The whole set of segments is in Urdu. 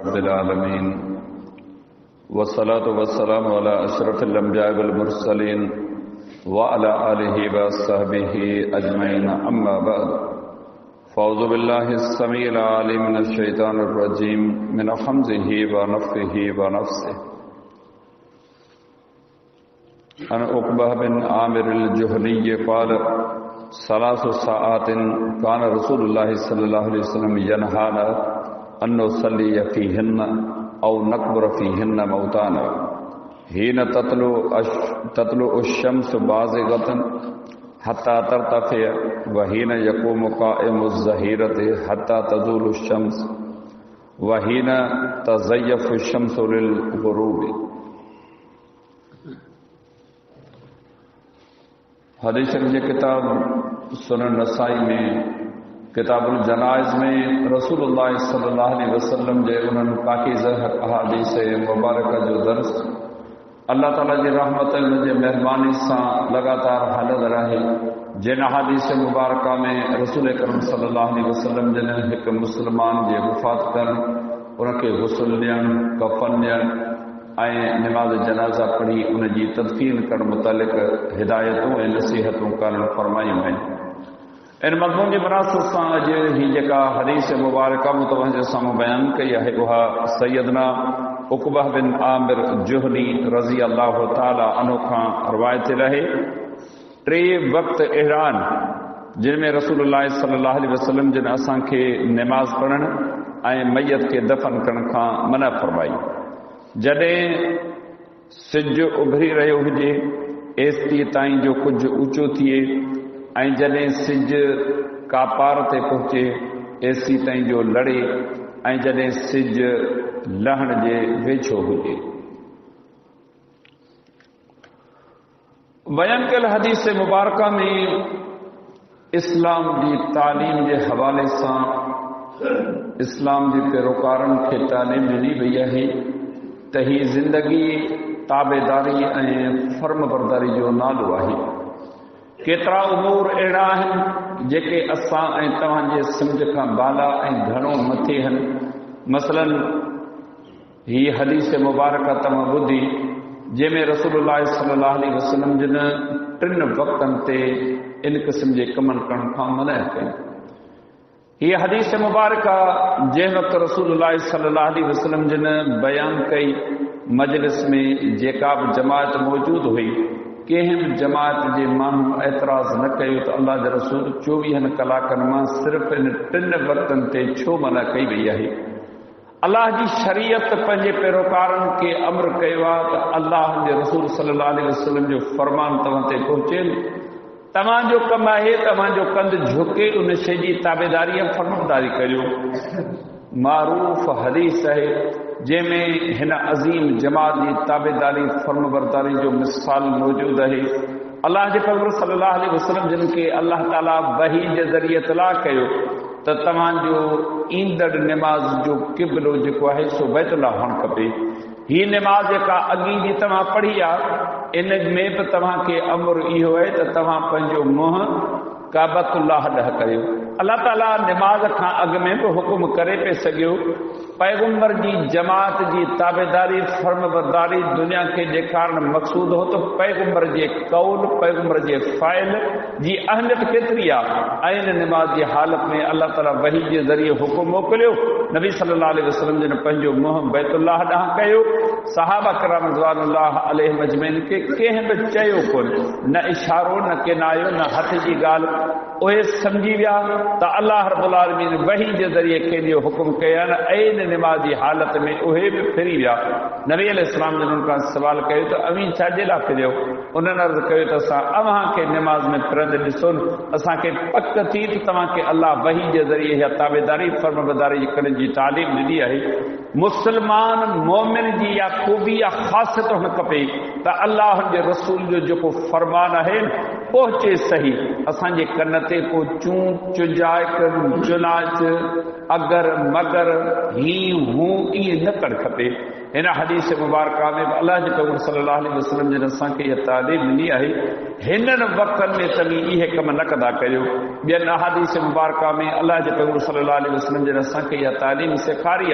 رب العالمين والصلاة والسلام على أشرف الأنبياء والمرسلين وعلى آله وصحبه أجمعين أما بعد فأعوذ بالله السميع العليم من الشيطان الرجيم من حمزه ونفخه ونفسه عن عقبة بن عامر الجهني قال 3 ساعات كان رسول الله صلى الله عليه وسلم ينهانا أن نصلي فيهن أو نقبر فيهن موتانا حين تطلع الشمس بازغة حتى ترتفع وحين يقوم قائم الظهيرة حتى تزول الشمس وحين تزيف الشمس للغروب. حدیث شریف کتاب سنن نسائی میں کتاب الجنائز میں رسول اللہ صلی اللہ علیہ وسلم جے انہوں پاکیزہ احادیث مبارکہ جو درس اللہ تعالیٰ جی رحمت جے مہربانی سے لگاتار حالت رہے جن احادیث مبارکہ میں رسول کرم صلی اللہ علیہ وسلم جن ایک مسلمان جے وفات کرن ان کے غسل ڈین کفن ڈین نماز جنازہ پڑھی ان کی تدفین کرنے متعلق ہدایتوں نصیحتوں کرن فرمائیوں ہیں. ان مضمون کی مناسب سے اج ہی جکا حدیث مبارکہ متوجہ ساموں بیان کئی ہے وہ سیدنا عقبہ بن عامر جہنی رضی اللہ تعالی عنہ کا روایت رہے 3 وقت احرام جن میں رسول اللہ صلی اللہ علیہ وسلم جن اساں کے نماز پڑھن میت کے دفن کرن کا منع فرمائی. جڏهن سج ابھری رہو ہوجے ایستی تائیں جو کچھ اونچو تھئے جڏهن سج کاپار تے پہنچے ایسی تائیں جو لڑے جڏهن سج لہن جے ویچھو ہوجے. بیان کل حدیث مبارکہ میں اسلام دی تعلیم کے حوالے سے اسلام کے پیروکارن کے تعلیم ڈنی وئی ہے تہی زندگی تابعداری فرم برداری جو نالو ہے. کیترا امور اڑا ہیں جے اساں تواں جے سمجھ کا بالا گھنو متھے ہیں. مثلا ہی حدیث مبارکہ تمام بدھی جے میں رسول اللہ صلی اللہ علیہ وسلم جن 3 وقتن تے ان قسم جے کمن کرن کا منع کئی. یہ حدیث مبارکہ جن وقت رسول اللہ صلی اللہ علیہ وسلم جن بیان کئی مجلس میں جیکا بھی جماعت موجود ہوئی کہیں جماعت جے مانو اعتراض نہ کیو تو اللہ کے رسول 24 کلاکن میں صرف ان 3 وقتن تے چھو منع کئی وئی ہے. اللہ کی شریعت پنجے پیروکارن کے امر کیوا تو اللہ کے رسول صلی اللہ علیہ وسلم جو فرمان تواں تے پہنچے تمام جو کم ہے تمام جو کند جھکے ان شے جی تابعداری فرمبرداری کریو. معروف حدیث ہے جے میں ہن عظیم جماعت کی تابعداری فرمبرداری جو مثال موجود ہے. اللہ کے پیغمبر صلی اللہ علیہ وسلم جن کے اللہ تعالیٰ وحی کے ذریعے اطلاع کیو تو تمام جو ایندڑ نماز جو قبلو جو ہے سو بیت اللہ ہون کپے. ہی نماز کا اگی جی تمام پڑھی ان میں بھی تمام کے امر یہ ہے تو تمام پنجو منہ کعبۃ اللہ ڈہ کریو. اللہ تعالیٰ نماز کا اگ میں بھی حکم کرے پہ سگیو پیغمبر کی جماعت کی تابعداری فرم برداری دنیا کے جے کارن مقصود ہو تو پیغمبر جے قول پیغمبر جے فائل جی اہمیت کیتری آئین نماز کی حالت میں اللہ تعالیٰ وحی کے ذریعے حکم موکلیو. نبی صلی اللہ علیہ وسلم جن پنجو منہ بیت اللہ ڈاں کیو. صحابہ کرام رضوان اللہ علیہ مجمعین کے کہیں بھی چیو کون نہ اشارو نہ کنایو نہ ہاتھ کی گال اوہ سمجھی ویا تا اللہ رب العالمین وحی کے ذریعے کے لیے حکم کیا نا عین نمازی حالت میں اوہ بھی پھری ویا. نبی علیہ السلام جن ان کا سوال کہو تو امین چھا جلا پھریو انہوں نے عرض کہو تو اساں اوہاں کے نماز میں پھرند ڈسون اساں کے پک تھی تو تمام کے اللہ وحی کے ذریعے یا تابعداری فرمبرداری کرنے کی تعلیم ڈنی ہے. مسلمان مومن جی یا خوبی یا خاصیت ہونے کپے تا اللہ کے رسول جو فرمان ہے پہنچے صحیح اساں جے کنتے کو چون چجائے کر چناچ اگر مگر ہی ہوں یہ نہ کر کھپے. ان حدیث مبارکہ میں اللہ کے پیغمبر صلی اللہ علیہ وسلم جن اساں کے یہ تعلیم ملی ہے ہنن وقتن میں تمی یہ کم نہ کدا کریو. بین حدیث مبارکہ میں اللہ کے پیغمبر صلی اللہ علیہ وسلم جن اساں کے یہ تعلیم سکھاری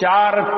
4